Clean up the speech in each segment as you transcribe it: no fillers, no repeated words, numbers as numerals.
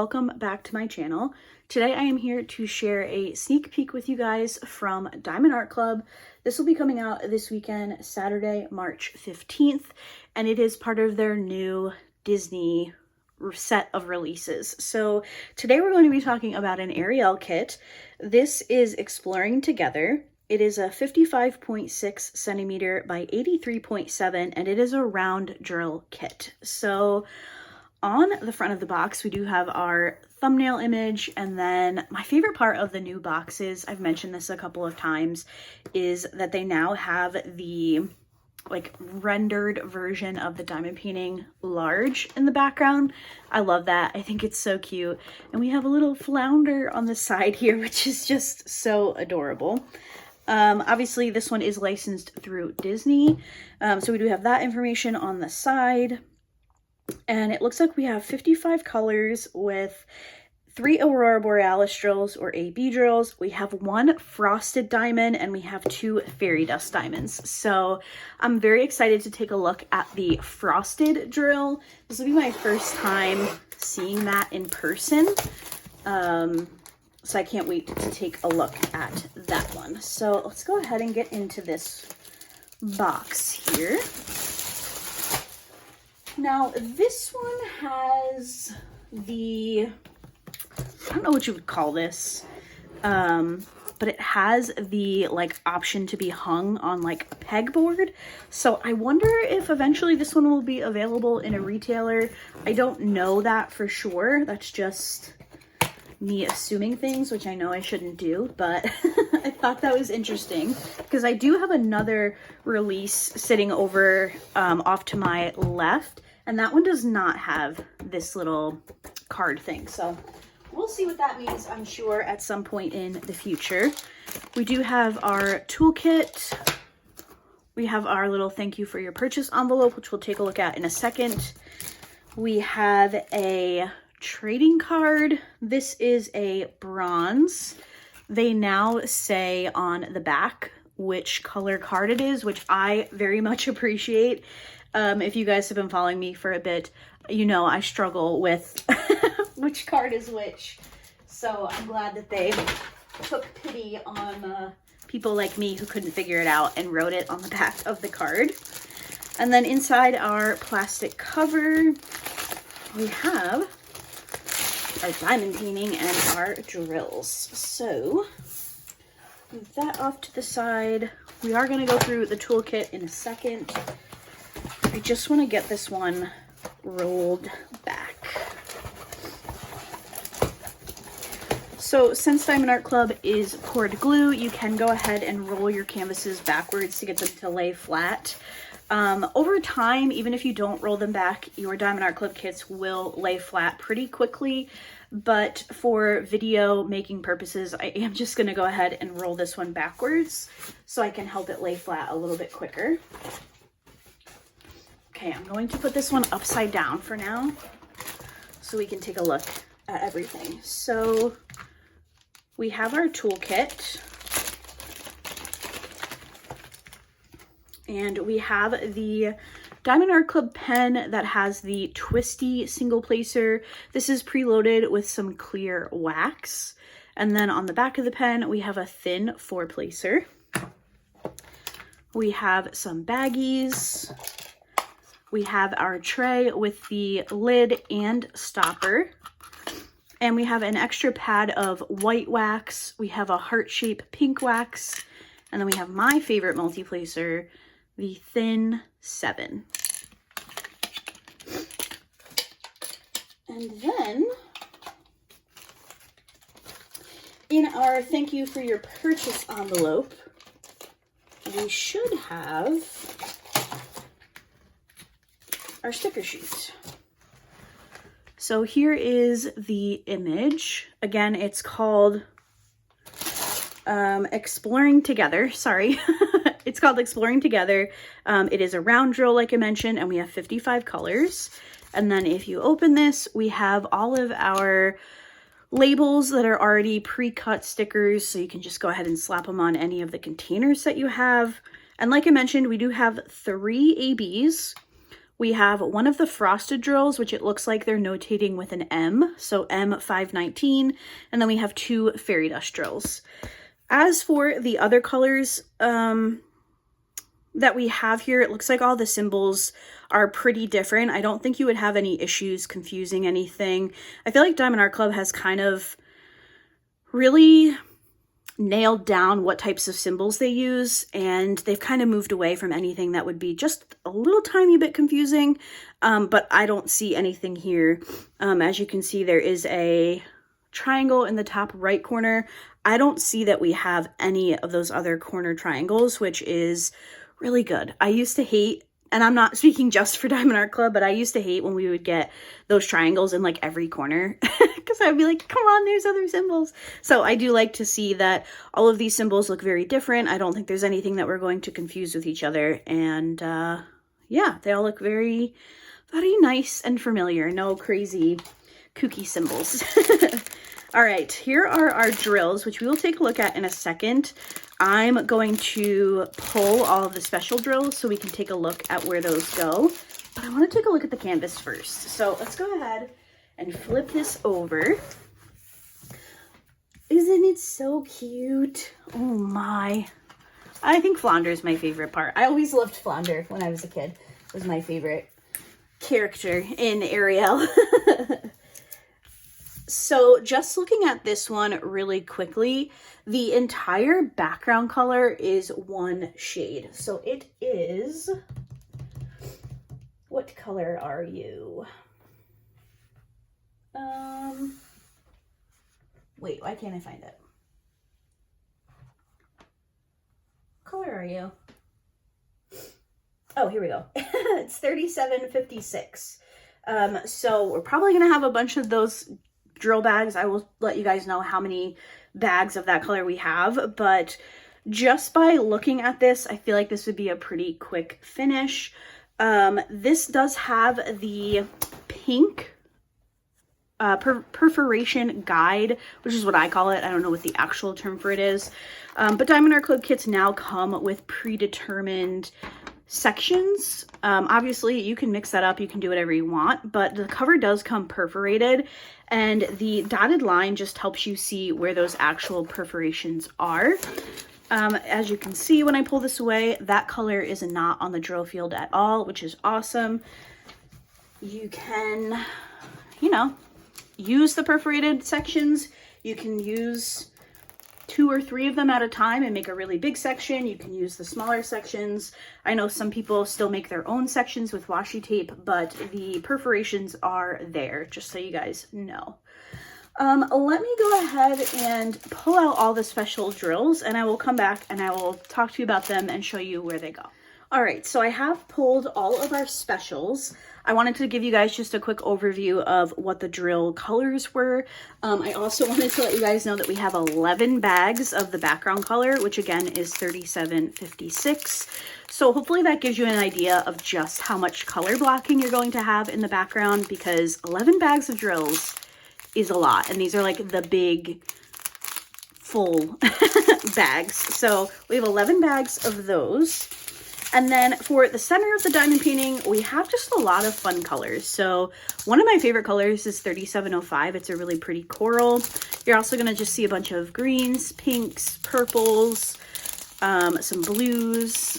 welcome back to my channel. Today I am here to share a sneak peek with you guys from diamondart.club. This will be coming out this weekend, Saturday, March 15th, and it is part of their new Disney set of releases. So today we're going to be talking about an Ariel kit. This is Exploring Together. It is a 55.6 centimeter by 83.7, and it is a round drill kit. So on the front of the box, we do have our thumbnail image, and then my favorite part of the new boxes, I've mentioned this a couple of times, is that they now have the like rendered version of the diamond painting large in the background. I love that. I think it's so cute. And we have a little flounder on the side here, which is just so adorable. Obviously this one is licensed through Disney. So we do have that information on the side. And it looks like we have 55 colors with 3 Aurora Borealis drills or AB drills. We have 1 frosted diamond and we have 2 fairy dust diamonds. So I'm very excited to take a look at the frosted drill. This will be my first time seeing that in person. So I can't wait to take a look at that one. So let's go ahead and get into this box here. Now this one has the, I don't know what you would call this, but it has the like option to be hung on like a pegboard. So I wonder if eventually this one will be available in a retailer. I don't know that for sure. That's just me assuming things, which I know I shouldn't do, but I thought that was interesting because I do have another release sitting over off to my left, and that one does not have this little card thing. So we'll see what that means, I'm sure, at some point in the future. We do have our toolkit. We have our little thank you for your purchase envelope, which we'll take a look at in a second. We have a trading card. This is a bronze. They now say on the back which color card it is, which I very much appreciate. If you guys have been following me for a bit, you know I struggle with which card is which. So I'm glad that they took pity on people like me who couldn't figure it out and wrote it on the back of the card. And then inside our plastic cover, we have our diamond painting and our drills. So move that off to the side. We are going to go through the toolkit in a second. I just want to get this one rolled back. So since Diamond Art Club is poured glue, you can go ahead and roll your canvases backwards to get them to lay flat. Over time, even if you don't roll them back, your Diamond Art Club kits will lay flat pretty quickly. But for video making purposes, I am just going to go ahead and roll this one backwards so I can help it lay flat a little bit quicker. Okay, I'm going to put this one upside down for now so we can take a look at everything. So we have our toolkit. And we have the Diamond Art Club pen that has the twisty single placer. This is preloaded with some clear wax. And then on the back of the pen, we have a thin 4-placer. We have some baggies. We have our tray with the lid and stopper. And we have an extra pad of white wax. We have a heart-shaped pink wax. And then we have my favorite multi-placer, the thin 7. And then in our thank you for your purchase envelope, we should have our sticker sheet. So here is the image. Again, it's called Exploring Together. Sorry. It's called Exploring Together. It is a round drill, like I mentioned, and we have 55 colors. And then if you open this, we have all of our labels that are already pre-cut stickers, so you can just go ahead and slap them on any of the containers that you have. And like I mentioned, we do have 3 ABs. We have one of the frosted drills, which it looks like they're notating with an M, so M519, and then we have 2 fairy dust drills. As for the other colors that we have here, it looks like all the symbols are pretty different. I don't think you would have any issues confusing anything. I feel like Diamond Art Club has kind of really nailed down what types of symbols they use, and they've kind of moved away from anything that would be just a little tiny bit confusing, but I don't see anything here. As you can see, there is a triangle in the top right corner. I don't see that we have any of those other corner triangles, which is really good. I used to hate, and I'm not speaking just for Diamond Art Club, but I used to hate when we would get those triangles in like every corner because I'd be like, come on, there's other symbols. So I do like to see that all of these symbols look very different. I don't think there's anything that we're going to confuse with each other. And yeah, they all look very, very nice and familiar. No crazy kooky symbols. All right, here are our drills, which we will take a look at in a second. I'm going to pull all of the special drills so we can take a look at where those go. But I want to take a look at the canvas first. So let's go ahead and flip this over. Isn't it so cute? Oh my. I think Flounder is my favorite part. I always loved Flounder when I was a kid. It was my favorite character in Ariel. So just looking at this one really quickly, the entire background color is one shade. So it is, what color are you? Wait, why can't I find it? What color are you? Oh, here we go. It's 3756. So we're probably gonna have a bunch of those drill bags. I will let you guys know how many bags of that color we have, but just by looking at this, I feel like this would be a pretty quick finish. This does have the pink perforation guide, which is what I call it. I don't know what the actual term for it is. But Diamond Art Club kits now come with predetermined sections. Obviously you can mix that up, you can do whatever you want, but the cover does come perforated, and the dotted line just helps you see where those actual perforations are. As you can see, when I pull this away, that color is not on the drill field at all, which is awesome. You can, you know, use the perforated sections. You can use 2 or 3 of them at a time and make a really big section. You can use the smaller sections. I know some people still make their own sections with washi tape, but the perforations are there, just so you guys know. Let me go ahead and pull out all the special drills, and I will come back and I will talk to you about them and show you where they go. All right, so I have pulled all of our specials. I wanted to give you guys just a quick overview of what the drill colors were. I also wanted to let you guys know that we have 11 bags of the background color, which again is 3756. So hopefully that gives you an idea of just how much color blocking you're going to have in the background, because 11 bags of drills is a lot. And these are like the big full bags. So we have 11 bags of those. And then for the center of the diamond painting, we have just a lot of fun colors. So one of my favorite colors is 3705. It's a really pretty coral. You're also going to just see a bunch of greens, pinks, purples, some blues.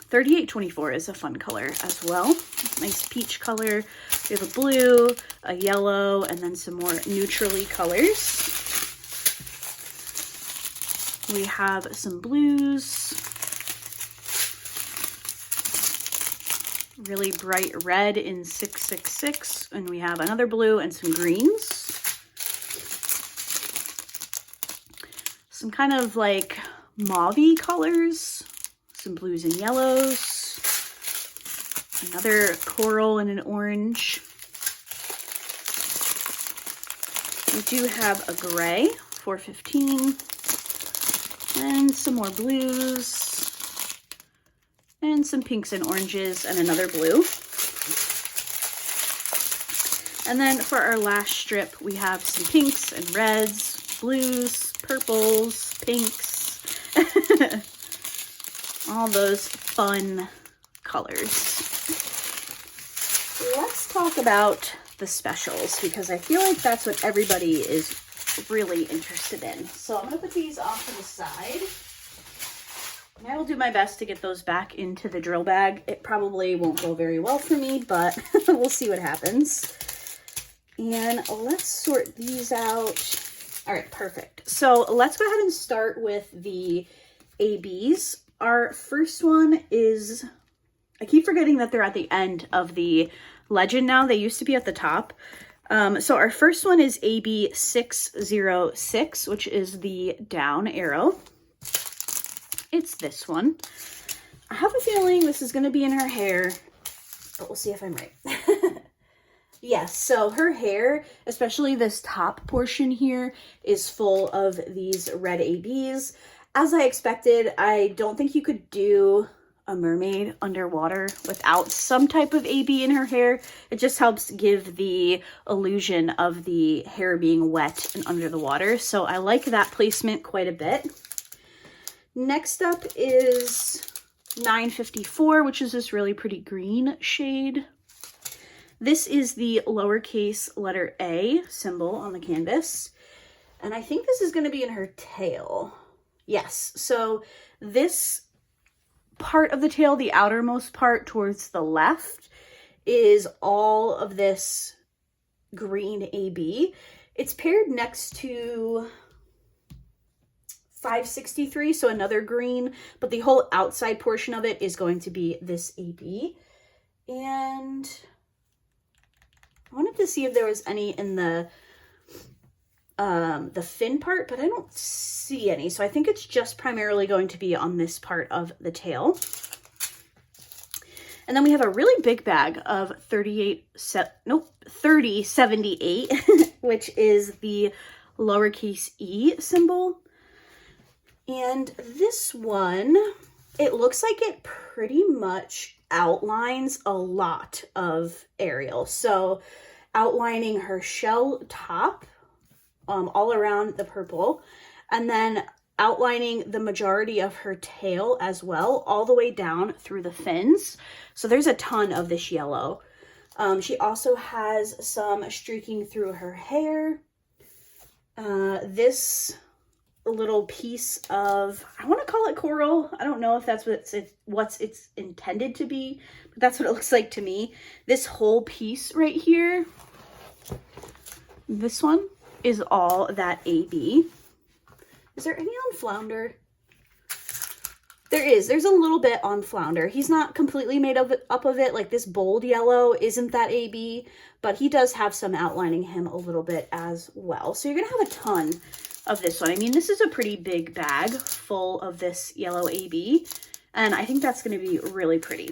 3824 is a fun color as well. Nice peach color. We have a blue, a yellow, and then some more neutrally colors. We have some blues. Really bright red in 666, and we have another blue and some greens. Some kind of like mauve-y colors, some blues and yellows, another coral and an orange. We do have a gray, 415, and some more blues, and some pinks and oranges, and another blue. And then for our last strip, we have some pinks and reds, blues, purples, pinks, all those fun colors. let's talk about the specials, because I feel like that's what everybody is really interested in. So I'm going to put these off to the side. And I will do my best to get those back into the drill bag. It probably won't go very well for me, but we'll see what happens. And let's sort these out. All right, perfect. So let's go ahead and start with the ABs. Our first one is, I keep forgetting that they're at the end of the legend now. They used to be at the top. So our first one is AB 606, which is the down arrow. It's this one. I have a feeling this is going to be in her hair, but we'll see if I'm right. Yes, so her hair, especially this top portion here, is full of these red ABs. As I expected, I don't think you could do a mermaid underwater without some type of AB in her hair. It just helps give the illusion of the hair being wet and under the water. So I like that placement quite a bit. Next up is 954, which is this really pretty green shade. This is the lowercase letter A symbol on the canvas. And I think this is going to be in her tail. Yes, so this part of the tail, the outermost part towards the left, is all of this green AB. It's paired next to 563, so another green, but the whole outside portion of it is going to be this AB. And I wanted to see if there was any in the fin part, but I don't see any. So I think it's just primarily going to be on this part of the tail. And then we have a really big bag of 3078, which is the lowercase e symbol. And this one, it looks like it pretty much outlines a lot of Ariel. So outlining her shell top all around the purple, and then outlining the majority of her tail as well, all the way down through the fins. So there's a ton of this yellow. She also has some streaking through her hair. This little piece of, I want to call it coral. I don't know if that's what it's intended to be, but that's what it looks like to me. This whole piece right here, this one is all that AB. Is there any on Flounder? There is. There's a little bit on Flounder. He's not completely made up of it. Like this bold yellow isn't that AB, but he does have some outlining him a little bit as well. So you're going to have a ton of this one. I mean, this is a pretty big bag full of this yellow AB, and I think that's going to be really pretty.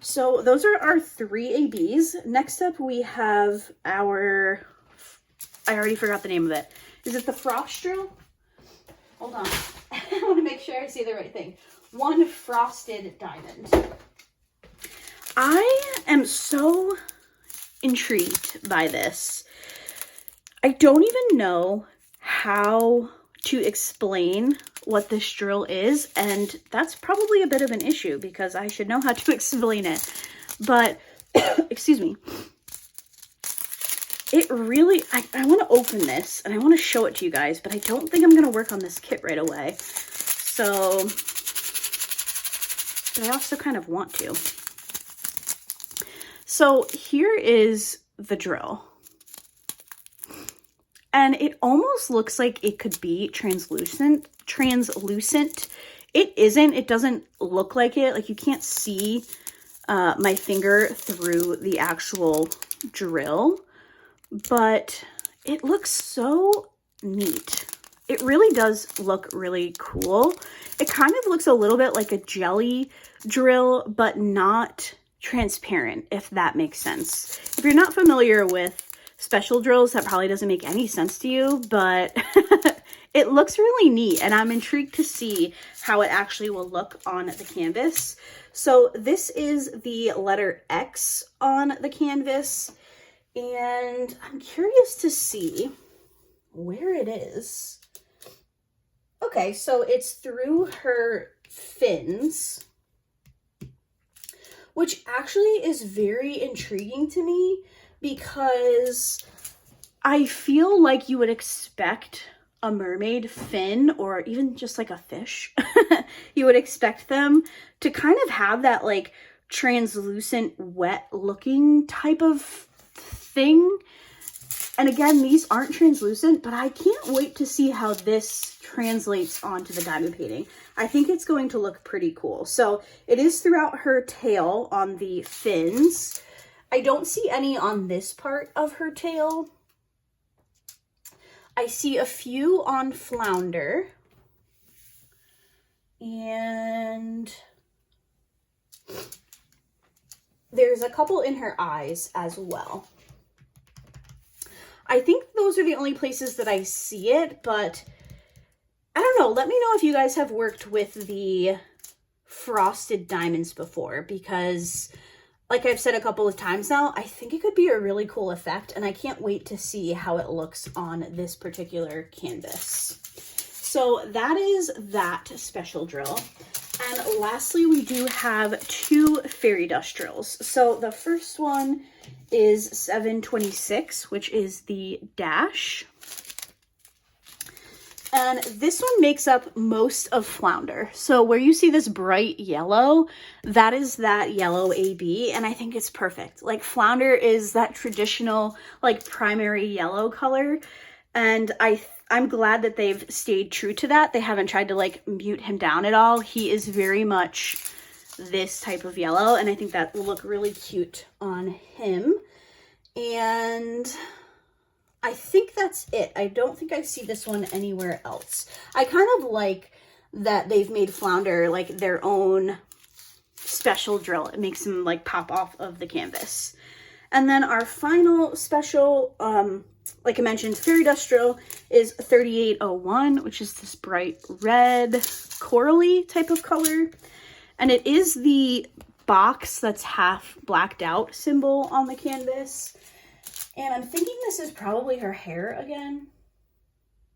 So those are our 3 ABs. Next up, we have our, I already forgot the name of it. Is it the frost drill? Hold on. I want to make sure I say the right thing. One frosted diamond. I am so intrigued by this. I don't even know how to explain what this drill is, and that's probably a bit of an issue because I should know how to explain it. But, excuse me. It really, I want to open this and I want to show it to you guys, but I don't think I'm going to work on this kit right away. So, but I also kind of want to. So here is the drill. And it almost looks like it could be translucent. It isn't. It doesn't look like it. Like you can't see my finger through the actual drill. But it looks so neat. It really does look really cool. It kind of looks a little bit like a jelly drill, but not transparent, if that makes sense. If you're not familiar with special drills, that probably doesn't make any sense to you, but it looks really neat, and I'm intrigued to see how it actually will look on the canvas. So this is the letter X on the canvas, and I'm curious to see where it is. Okay, so it's through her fins, which actually is very intriguing to me because I feel like you would expect a mermaid fin, or even just like a fish, you would expect them to kind of have that like translucent, wet looking type of thing. And again, these aren't translucent, but I can't wait to see how this translates onto the diamond painting. I think it's going to look pretty cool. So it is throughout her tail on the fins. I don't see any on this part of her tail. I see a few on Flounder. And there's a couple in her eyes as well. I think those are the only places that I see it, but I don't know. Let me know if you guys have worked with the frosted diamonds before, because like I've said a couple of times now, I think it could be a really cool effect, and I can't wait to see how it looks on this particular canvas. So that is that special drill. And lastly, we do have 2 fairy dust drills. So the first one is 726, which is the dash. And this one makes up most of Flounder. So where you see this bright yellow, that is that yellow AB, and I think it's perfect. Like Flounder is that traditional like primary yellow color, and I'm glad that they've stayed true to that. They haven't tried to like mute him down at all. He is very much this type of yellow, and I think that will look really cute on him. And I think that's it. I don't think I see this one anywhere else. I kind of like that they've made Flounder like their own special drill. It makes them like pop off of the canvas. And then our final special, like I mentioned, fairy dust drill is 3801, which is this bright red corally type of color. And it is the box that's half blacked out symbol on the canvas. And I'm thinking this is probably her hair again.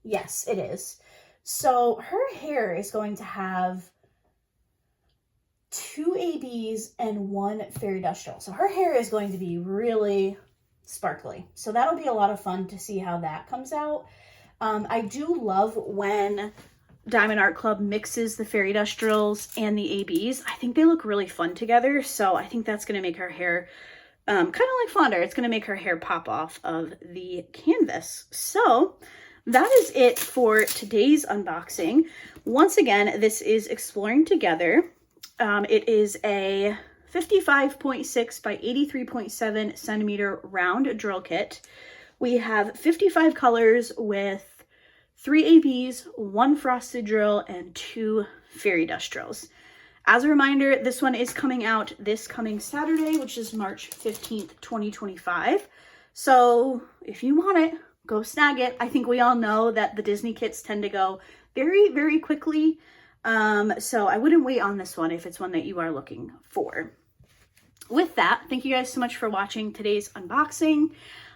Yes, it is. So her hair is going to have 2 ABs and 1 fairy dust drill. So her hair is going to be really sparkly. So that'll be a lot of fun to see how that comes out. I do love when Diamond Art Club mixes the fairy dust drills and the ABs. I think they look really fun together. So I think that's going to make her hair kind of like Flounder. It's going to make her hair pop off of the canvas. So that is it for today's unboxing. Once again, this is Exploring Together. It is a 55.6 by 83.7 centimeter round drill kit. We have 55 colors with 3 ABs, 1 frosted drill, and 2 fairy dust drills. As a reminder, this one is coming out this coming Saturday, which is March 15th, 2025. So if you want it, go snag it. I think we all know that the Disney kits tend to go very, very quickly. So I wouldn't wait on this one if it's one that you are looking for. With that, thank you guys so much for watching today's unboxing.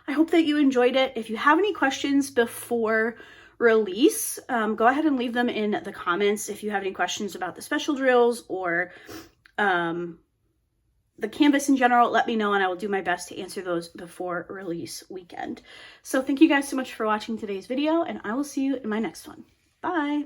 I hope that you enjoyed it. If you have any questions before release, go ahead and leave them in the comments. If you have any questions about the special drills or the canvas in general, let me know and I will do my best to answer those before release weekend. So thank you guys so much for watching today's video, and I will see you in my next one. Bye!